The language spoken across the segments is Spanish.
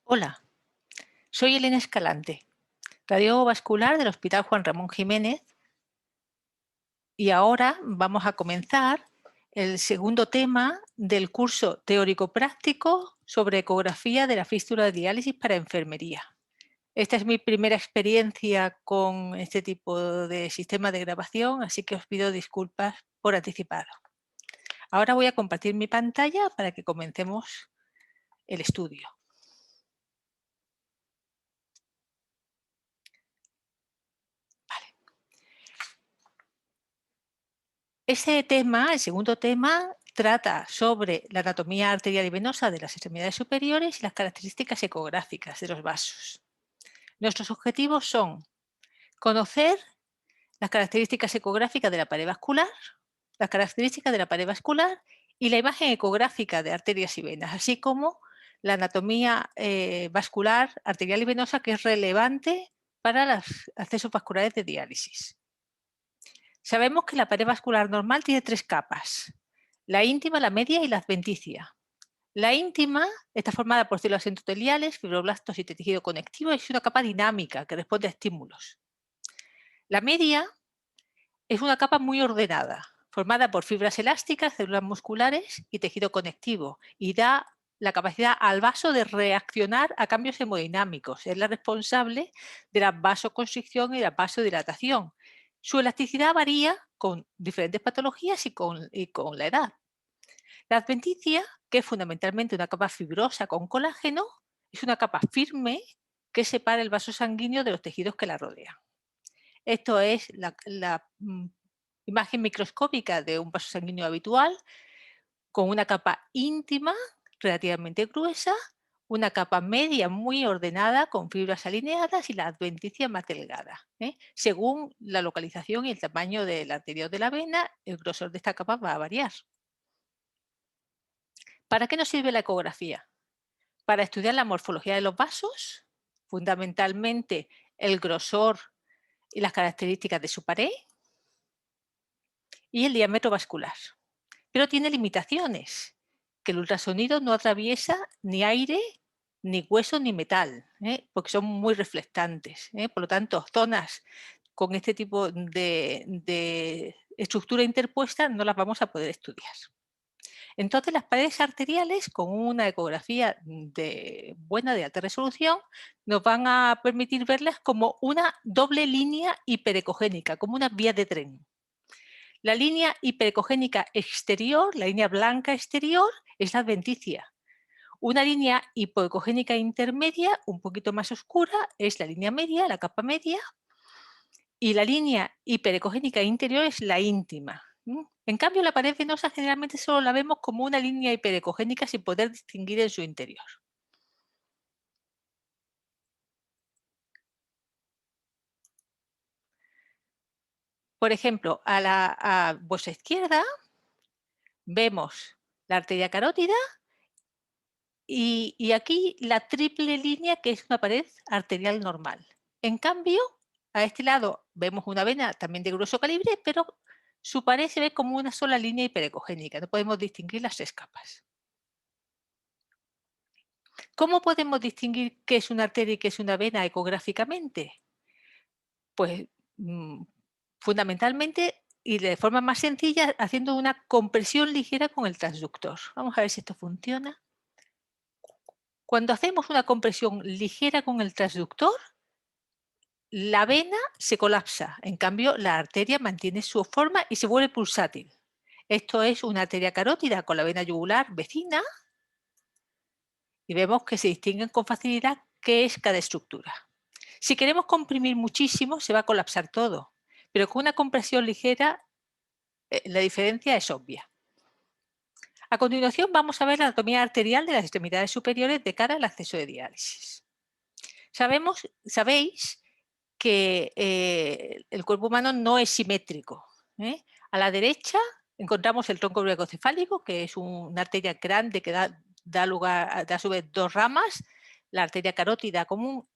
Hola, soy Elena Escalante, radiólogo vascular del Hospital Juan Ramón Jiménez, y ahora vamos a comenzar el segundo tema del curso teórico-práctico sobre ecografía de la fístula de diálisis para enfermería. Esta es mi primera experiencia con este tipo de sistema de grabación, así que os pido disculpas por anticipado. Ahora voy a compartir mi pantalla para que comencemos el estudio. Ese tema, el segundo tema, trata sobre la anatomía arterial y venosa de las extremidades superiores y las características ecográficas de los vasos. Nuestros objetivos son conocer las características ecográficas de la pared vascular, las características de la pared vascular y la imagen ecográfica de arterias y venas, así como la anatomía vascular, arterial y venosa que es relevante para los accesos vasculares de diálisis. Sabemos que la pared vascular normal tiene tres capas: la íntima, la media y la adventicia. La íntima está formada por células endoteliales, fibroblastos y tejido conectivo, y es una capa dinámica que responde a estímulos. La media es una capa muy ordenada, formada por fibras elásticas, células musculares y tejido conectivo, y da la capacidad al vaso de reaccionar a cambios hemodinámicos. Es la responsable de la vasoconstricción y la vasodilatación. Su elasticidad varía con diferentes patologías y con la edad. La adventicia, que es fundamentalmente una capa fibrosa con colágeno, es una capa firme que separa el vaso sanguíneo de los tejidos que la rodean. Esto es la imagen microscópica de un vaso sanguíneo habitual, con una capa íntima relativamente gruesa, una capa media muy ordenada con fibras alineadas y la adventicia más delgada. Según la localización y el tamaño del arteriol de la vena, el grosor de esta capa va a variar. ¿Para qué nos sirve la ecografía? Para estudiar la morfología de los vasos, fundamentalmente el grosor y las características de su pared, y el diámetro vascular. Pero tiene limitaciones, que el ultrasonido no atraviesa ni aire, ni hueso, ni metal, porque son muy reflectantes. Por lo tanto, zonas con este tipo de estructura interpuesta no las vamos a poder estudiar. Entonces, las paredes arteriales, con una ecografía buena, de alta resolución, nos van a permitir verlas como una doble línea hiperecogénica, como una vía de tren. La línea hiperecogénica exterior, la línea blanca exterior, es la adventicia. Una línea hipoecogénica intermedia, un poquito más oscura, es la línea media, la capa media, y la línea hiperecogénica interior es la íntima. En cambio, la pared venosa generalmente solo la vemos como una línea hiperecogénica sin poder distinguir en su interior. Por ejemplo, a vuestra izquierda vemos la arteria carótida y aquí la triple línea, que es una pared arterial normal. En cambio, a este lado vemos una vena también de grueso calibre, pero su pared se ve como una sola línea hiperecogénica. No podemos distinguir las tres capas. ¿Cómo podemos distinguir qué es una arteria y qué es una vena ecográficamente? Pues fundamentalmente y de forma más sencilla, haciendo una compresión ligera con el transductor. Vamos a ver si esto funciona. Cuando hacemos una compresión ligera con el transductor, la vena se colapsa, en cambio la arteria mantiene su forma y se vuelve pulsátil. Esto es una arteria carótida con la vena yugular vecina y vemos que se distinguen con facilidad qué es cada estructura. Si queremos comprimir muchísimo, se va a colapsar todo, pero con una compresión ligera la diferencia es obvia. A continuación vamos a ver la anatomía arterial de las extremidades superiores de cara al acceso de diálisis. Sabéis que el cuerpo humano no es simétrico. A la derecha encontramos el tronco brachiocefálico, que es una arteria grande que da lugar a su vez dos ramas, la arteria carótida común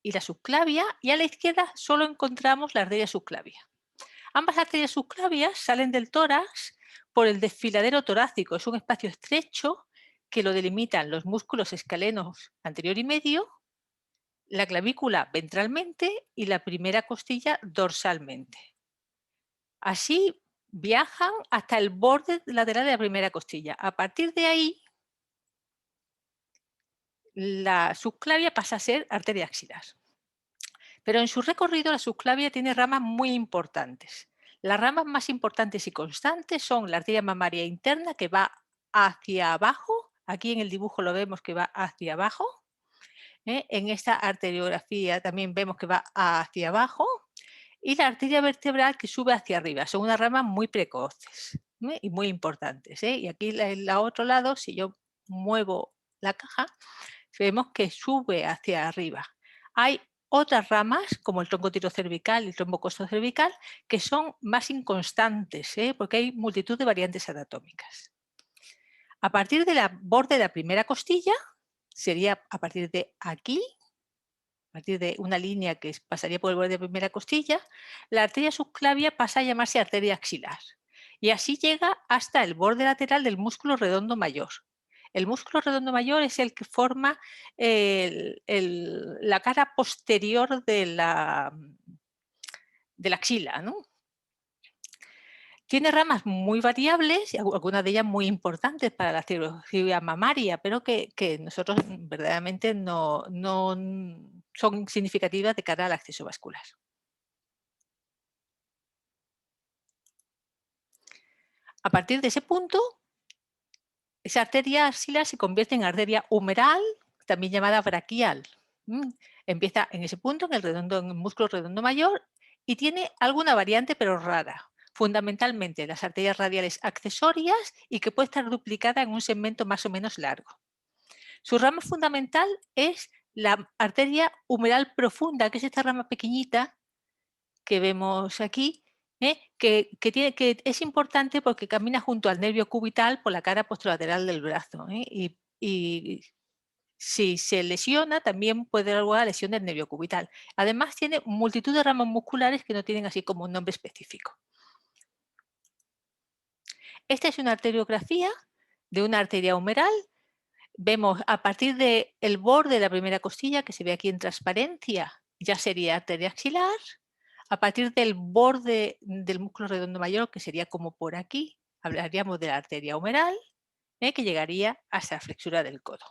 y la subclavia, y a la izquierda solo encontramos la arteria subclavia. Ambas arterias subclavias salen del tórax por el desfiladero torácico. Es un espacio estrecho que lo delimitan los músculos escalenos anterior y medio, la clavícula ventralmente y la primera costilla dorsalmente. Así viajan hasta el borde lateral de la primera costilla. A partir de ahí, la subclavia pasa a ser arteria axilar. Pero en su recorrido la subclavia tiene ramas muy importantes. Las ramas más importantes y constantes son la arteria mamaria interna, que va hacia abajo. Aquí en el dibujo lo vemos que va hacia abajo. En esta arteriografía también vemos que va hacia abajo. Y la arteria vertebral que sube hacia arriba. Son unas ramas muy precoces y muy importantes. Y aquí en el otro lado, si yo muevo la caja, vemos que sube hacia arriba. Hay otras ramas, como el tronco tirocervical y el trombo costocervical, que son más inconstantes, porque hay multitud de variantes anatómicas. A partir del borde de la primera costilla, sería a partir de aquí, a partir de una línea que pasaría por el borde de la primera costilla, la arteria subclavia pasa a llamarse arteria axilar. Y así llega hasta el borde lateral del músculo redondo mayor. El músculo redondo mayor es el que forma la cara posterior de la axila, ¿no? Tiene ramas muy variables y algunas de ellas muy importantes para la cirugía mamaria, pero que nosotros verdaderamente no son significativas de cara al acceso vascular. A partir de ese punto, esa arteria axilar se convierte en arteria humeral, también llamada braquial. Empieza en ese punto, en el músculo redondo mayor, y tiene alguna variante, pero rara. Fundamentalmente las arterias radiales accesorias y que puede estar duplicada en un segmento más o menos largo. Su rama fundamental es la arteria humeral profunda, que es esta rama pequeñita que vemos aquí, que es importante porque camina junto al nervio cubital por la cara posterolateral del brazo. Y si se lesiona, también puede dar lugar a lesión del nervio cubital. Además, tiene multitud de ramas musculares que no tienen así como un nombre específico. Esta es una arteriografía de una arteria humeral. Vemos a partir del borde de la primera costilla, que se ve aquí en transparencia, ya sería arteria axilar. A partir del borde del músculo redondo mayor, que sería como por aquí, hablaríamos de la arteria humeral, que llegaría hasta la flexura del codo.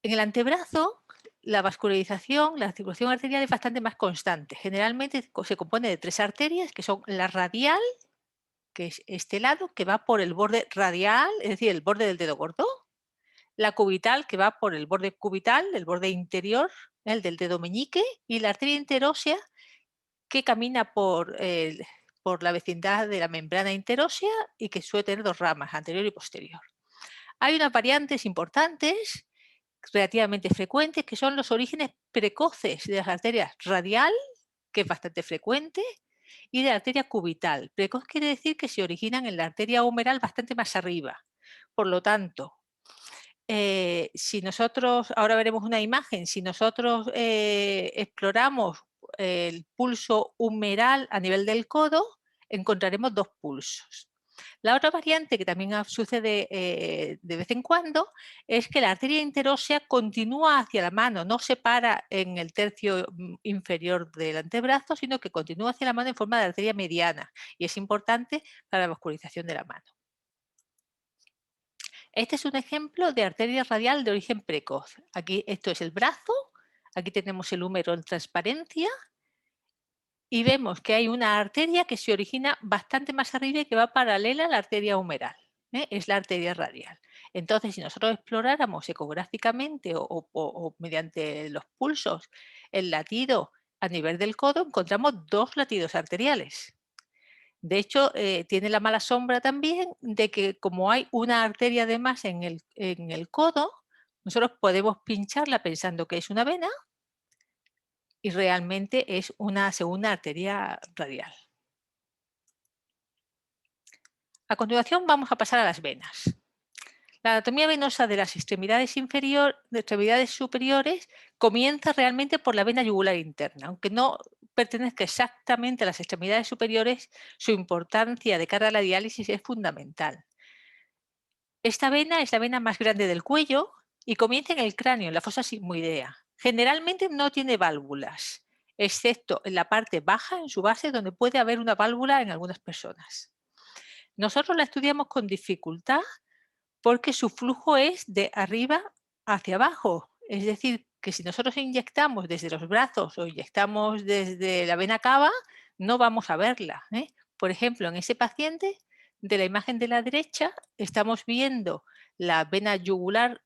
En el antebrazo, la vascularización, la circulación arterial es bastante más constante. Generalmente se compone de 3 arterias, que son la radial, que es este lado, que va por el borde radial, es decir, el borde del dedo gordo. La cubital, que va por el borde cubital, el borde interior, el del dedo meñique. Y la arteria interósea, que camina por la vecindad de la membrana interósea y que suele tener 2 ramas, anterior y posterior. Hay unas variantes importantes, relativamente frecuentes, que son los orígenes precoces de las arterias radial, que es bastante frecuente, y de la arteria cubital. Precoz quiere decir que se originan en la arteria humeral bastante más arriba. Por lo tanto, si nosotros, ahora veremos una imagen, si nosotros exploramos el pulso humeral a nivel del codo, encontraremos 2 pulsos. La otra variante que también sucede de vez en cuando es que la arteria interósea continúa hacia la mano, no se para en el tercio inferior del antebrazo, sino que continúa hacia la mano en forma de arteria mediana y es importante para la vascularización de la mano. Este es un ejemplo de arteria radial de origen precoz. Aquí esto es el brazo, aquí tenemos el húmero en transparencia y vemos que hay una arteria que se origina bastante más arriba y que va paralela a la arteria humeral. Es la arteria radial. Entonces, si nosotros exploráramos ecográficamente o mediante los pulsos el latido a nivel del codo, encontramos 2 latidos arteriales. De hecho, tiene la mala sombra también de que como hay una arteria de más en el codo, nosotros podemos pincharla pensando que es una vena y realmente es una segunda arteria radial. A continuación vamos a pasar a las venas. La anatomía venosa de las extremidades superiores comienza realmente por la vena yugular interna, aunque no pertenezca exactamente a las extremidades superiores, su importancia de cara a la diálisis es fundamental. Esta vena es la vena más grande del cuello y comienza en el cráneo, en la fosa sigmoidea. Generalmente no tiene válvulas, excepto en la parte baja, en su base, donde puede haber una válvula en algunas personas. Nosotros la estudiamos con dificultad porque su flujo es de arriba hacia abajo. Es decir, que si nosotros inyectamos desde los brazos o inyectamos desde la vena cava, no vamos a verla, ¿eh? Por ejemplo, en ese paciente de la imagen de la derecha estamos viendo la vena yugular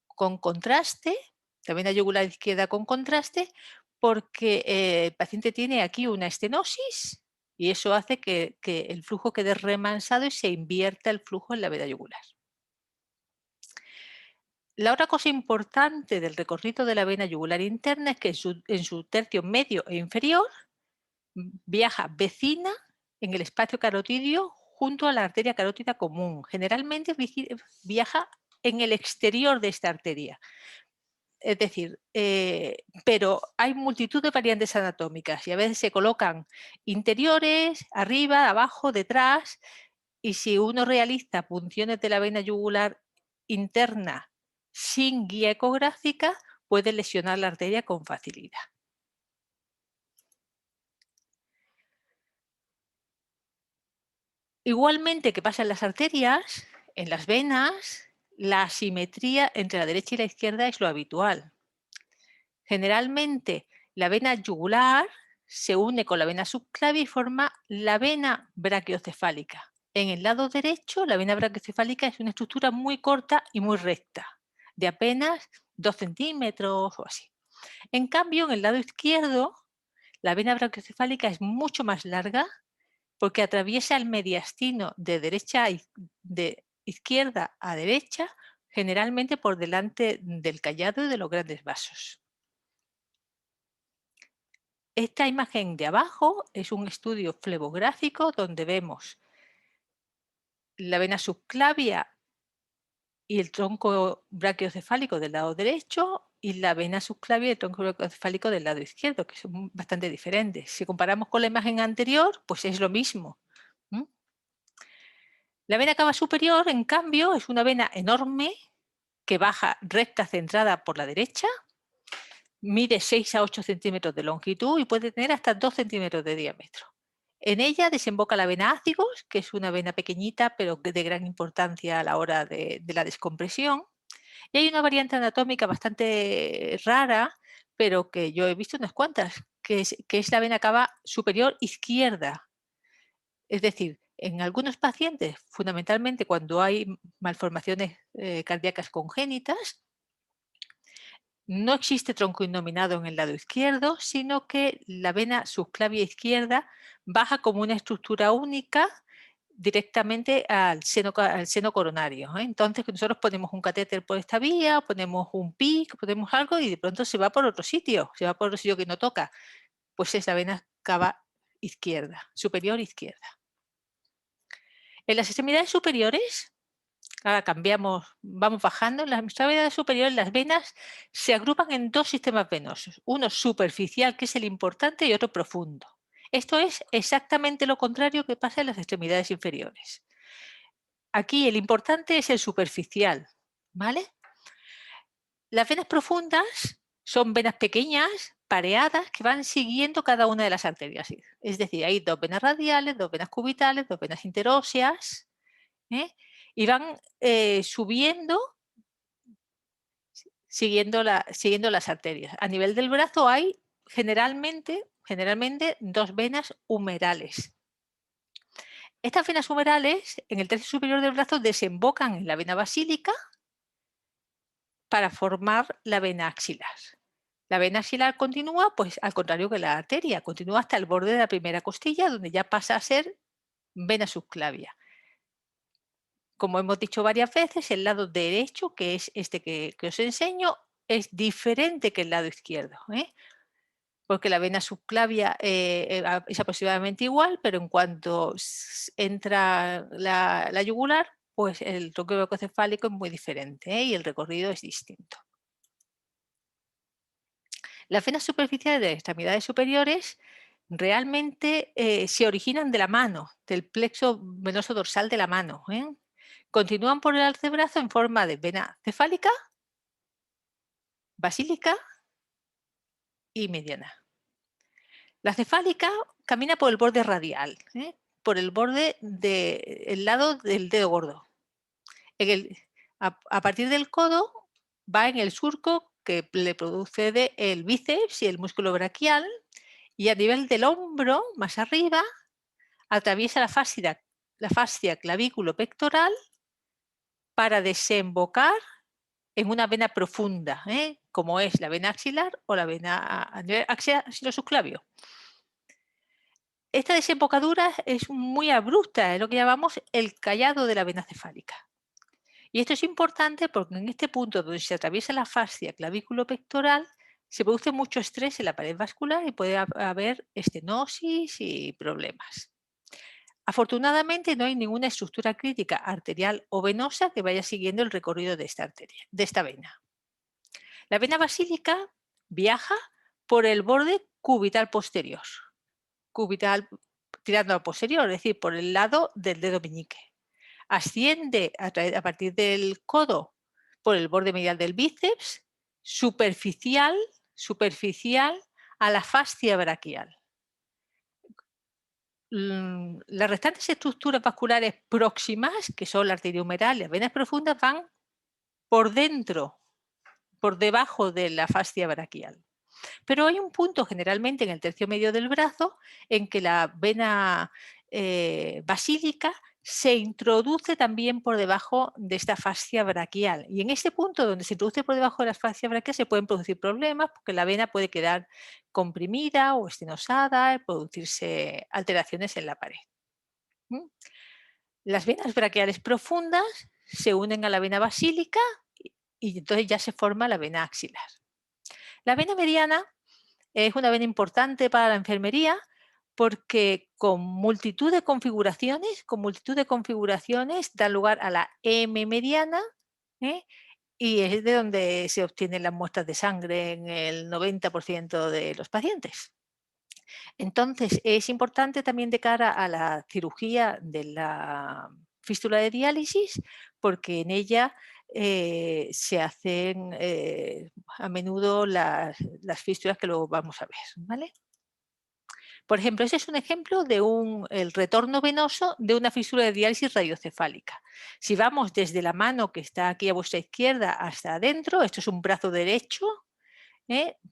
con contraste, la vena yugular izquierda con contraste, porque el paciente tiene aquí una estenosis y eso hace que el flujo quede remansado y se invierta el flujo en la vena yugular. La otra cosa importante del recorrido de la vena yugular interna es que en su tercio medio e inferior viaja vecina en el espacio carotidio junto a la arteria carótida común. Generalmente viaja en el exterior de esta arteria. Es decir, pero hay multitud de variantes anatómicas y a veces se colocan interiores, arriba, abajo, detrás, y si uno realiza punciones de la vena yugular interna sin guía ecográfica, puede lesionar la arteria con facilidad. Igualmente que pasa en las arterias, en las venas, la asimetría entre la derecha y la izquierda es lo habitual. Generalmente, la vena yugular se une con la vena subclavia y forma la vena brachiocefálica. En el lado derecho, la vena brachiocefálica es una estructura muy corta y muy recta, de apenas 2 centímetros o así. En cambio, en el lado izquierdo, la vena brachiocefálica es mucho más larga porque atraviesa el mediastino de izquierda a derecha, generalmente por delante del callado y de los grandes vasos. Esta imagen de abajo es un estudio flebográfico donde vemos la vena subclavia y el tronco brachiocefálico del lado derecho y la vena subclavia y el tronco brachiocefálico del lado izquierdo, que son bastante diferentes. Si comparamos con la imagen anterior, pues es lo mismo. La vena cava superior, en cambio, es una vena enorme que baja recta centrada por la derecha, mide 6 a 8 centímetros de longitud y puede tener hasta 2 centímetros de diámetro. En ella desemboca la vena ácigos, que es una vena pequeñita pero de gran importancia a la hora de la descompresión. Y hay una variante anatómica bastante rara, pero que yo he visto unas cuantas, que es la vena cava superior izquierda. Es decir, en algunos pacientes, fundamentalmente cuando hay malformaciones cardíacas congénitas, no existe tronco innominado en el lado izquierdo, sino que la vena subclavia izquierda baja como una estructura única directamente al seno coronario. Entonces, nosotros ponemos un catéter por esta vía, ponemos un PIC, ponemos algo y de pronto se va por otro sitio, que no toca. Pues es la vena cava izquierda, superior izquierda. En las extremidades superiores, ahora cambiamos, vamos bajando, en las extremidades superiores las venas se agrupan en dos sistemas venosos, uno superficial, que es el importante, y otro profundo. Esto es exactamente lo contrario que pasa en las extremidades inferiores. Aquí el importante es el superficial, ¿vale? Las venas profundas son venas pequeñas, pareadas, que van siguiendo cada una de las arterias. Es decir, hay dos venas radiales, dos venas cubitales, dos venas interóseas, ¿eh? Y van subiendo siguiendo las arterias. A nivel del brazo hay generalmente dos venas humerales. Estas venas humerales en el tercio superior del brazo desembocan en la vena basílica para formar la vena axilar. La vena axilar continúa, pues al contrario que la arteria, continúa hasta el borde de la primera costilla, donde ya pasa a ser vena subclavia. Como hemos dicho varias veces, el lado derecho, que es este que os enseño, es diferente que el lado izquierdo, porque la vena subclavia es aproximadamente igual, pero en cuanto entra la yugular, pues el tronco brachocefálico es muy diferente y el recorrido es distinto. Las venas superficiales de las extremidades superiores Realmente se originan de la mano, del plexo venoso dorsal de la mano. Continúan por el antebrazo en forma de vena cefálica, basílica y mediana. La cefálica camina por el borde radial, por el borde del lado del dedo gordo. A partir del codo va en el surco que le produce el bíceps y el músculo braquial, y a nivel del hombro, más arriba, atraviesa la fascia clavículo-pectoral para desembocar en una vena profunda, como es la vena axilar o la vena axilar-subclavio. Esta desembocadura es muy abrupta, es lo que llamamos el callado de la vena cefálica. Y esto es importante porque en este punto donde se atraviesa la fascia clavículo-pectoral se produce mucho estrés en la pared vascular y puede haber estenosis y problemas. Afortunadamente no hay ninguna estructura crítica arterial o venosa que vaya siguiendo el recorrido de esta vena. La vena basílica viaja por el borde cubital posterior, cubital tirando al posterior, es decir, por el lado del dedo meñique. Asciende a partir del codo por el borde medial del bíceps, superficial a la fascia braquial. Las restantes estructuras vasculares próximas, que son la arteria humeral y las venas profundas, van por dentro, por debajo de la fascia braquial. Pero hay un punto generalmente en el tercio medio del brazo en que la vena basílica se introduce también por debajo de esta fascia braquial. Y en este punto donde se introduce por debajo de la fascia braquial se pueden producir problemas porque la vena puede quedar comprimida o estenosada, producirse alteraciones en la pared. Las venas braquiales profundas se unen a la vena basílica y entonces ya se forma la vena axilar. La vena mediana es una vena importante para la enfermería porque con multitud de configuraciones da lugar a la M mediana, y es de donde se obtienen las muestras de sangre en el 90% de los pacientes. Entonces, es importante también de cara a la cirugía de la fístula de diálisis, porque en ella se hacen a menudo las fístulas que luego vamos a ver, ¿vale? Por ejemplo, ese es un ejemplo de el retorno venoso de una fístula de diálisis radiocefálica. Si vamos desde la mano que está aquí a vuestra izquierda hasta adentro, esto es un brazo derecho,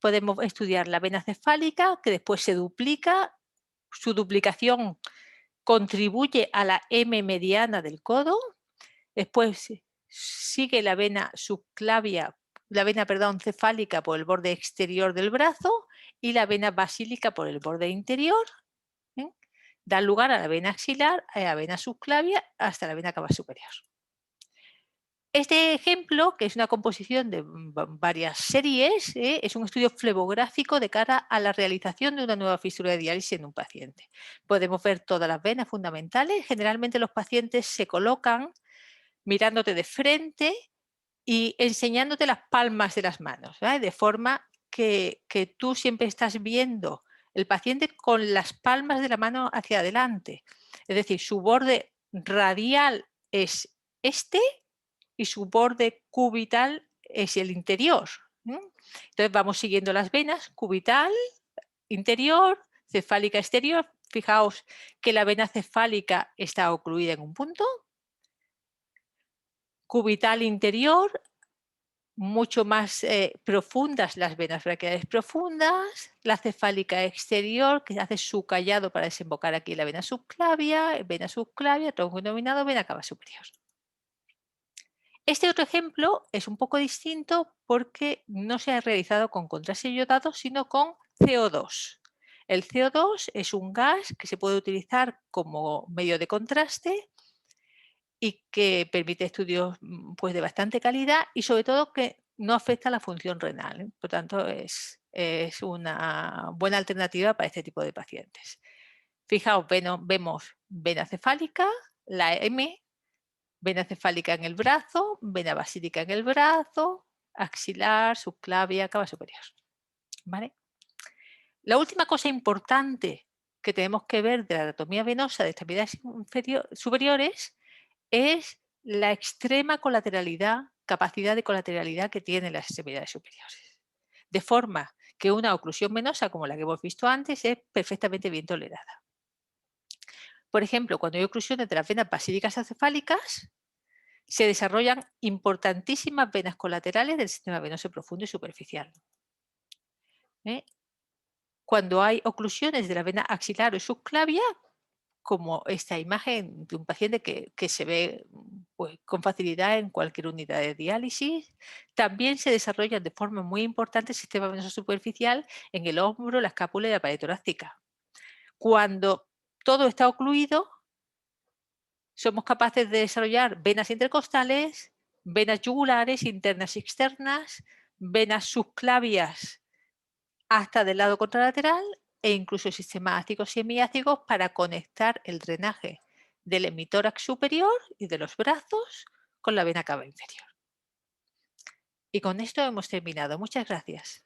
podemos estudiar la vena cefálica, que después se duplica. Su duplicación contribuye a la M mediana del codo. Después sigue la vena subclavia, cefálica por el borde exterior del brazo y la vena basílica por el borde interior. Da lugar a la vena axilar, a la vena subclavia, hasta la vena cava superior. Este ejemplo, que es una composición de varias series, es un estudio flebográfico de cara a la realización de una nueva fístula de diálisis en un paciente. Podemos ver todas las venas fundamentales. Generalmente los pacientes se colocan mirándote de frente y enseñándote las palmas de las manos, ¿vale? De forma que tú siempre estás viendo el paciente con las palmas de la mano hacia adelante. Es decir, su borde radial es este y su borde cubital es el interior. Entonces vamos siguiendo las venas, cubital, interior, cefálica exterior. Fijaos que la vena cefálica está ocluida en un punto. Cubital interior, mucho más profundas las venas braquiales profundas, la cefálica exterior que hace su callado para desembocar aquí la vena subclavia, tronco denominado vena cava superior. Este otro ejemplo es un poco distinto porque no se ha realizado con contraste iodado, sino con CO2. El CO2 es un gas que se puede utilizar como medio de contraste y que permite estudios pues, de bastante calidad y sobre todo que no afecta a la función renal. Por tanto, es una buena alternativa para este tipo de pacientes. Fijaos, vemos vena cefálica, la M, vena cefálica en el brazo, vena basílica en el brazo, axilar, subclavia, cava superior. ¿Vale? La última cosa importante que tenemos que ver de la anatomía venosa de extremidades superiores es la extrema colateralidad, capacidad de colateralidad que tienen las extremidades superiores. De forma que una oclusión venosa, como la que hemos visto antes, es perfectamente bien tolerada. Por ejemplo, cuando hay oclusiones de las venas basílicas acefálicas, se desarrollan importantísimas venas colaterales del sistema venoso profundo y superficial. ¿Eh? Cuando hay oclusiones de la vena axilar o subclavia, como esta imagen de un paciente que se ve pues, con facilidad en cualquier unidad de diálisis, también se desarrollan de forma muy importante el sistema venoso superficial en el hombro, la escápula y la pared torácica. Cuando todo está ocluido, somos capaces de desarrollar venas intercostales, venas yugulares internas y externas, venas subclavias hasta del lado contralateral e incluso sistemas ácicos y hemiácicos para conectar el drenaje del hemitórax superior y de los brazos con la vena cava inferior. Y con esto hemos terminado. Muchas gracias.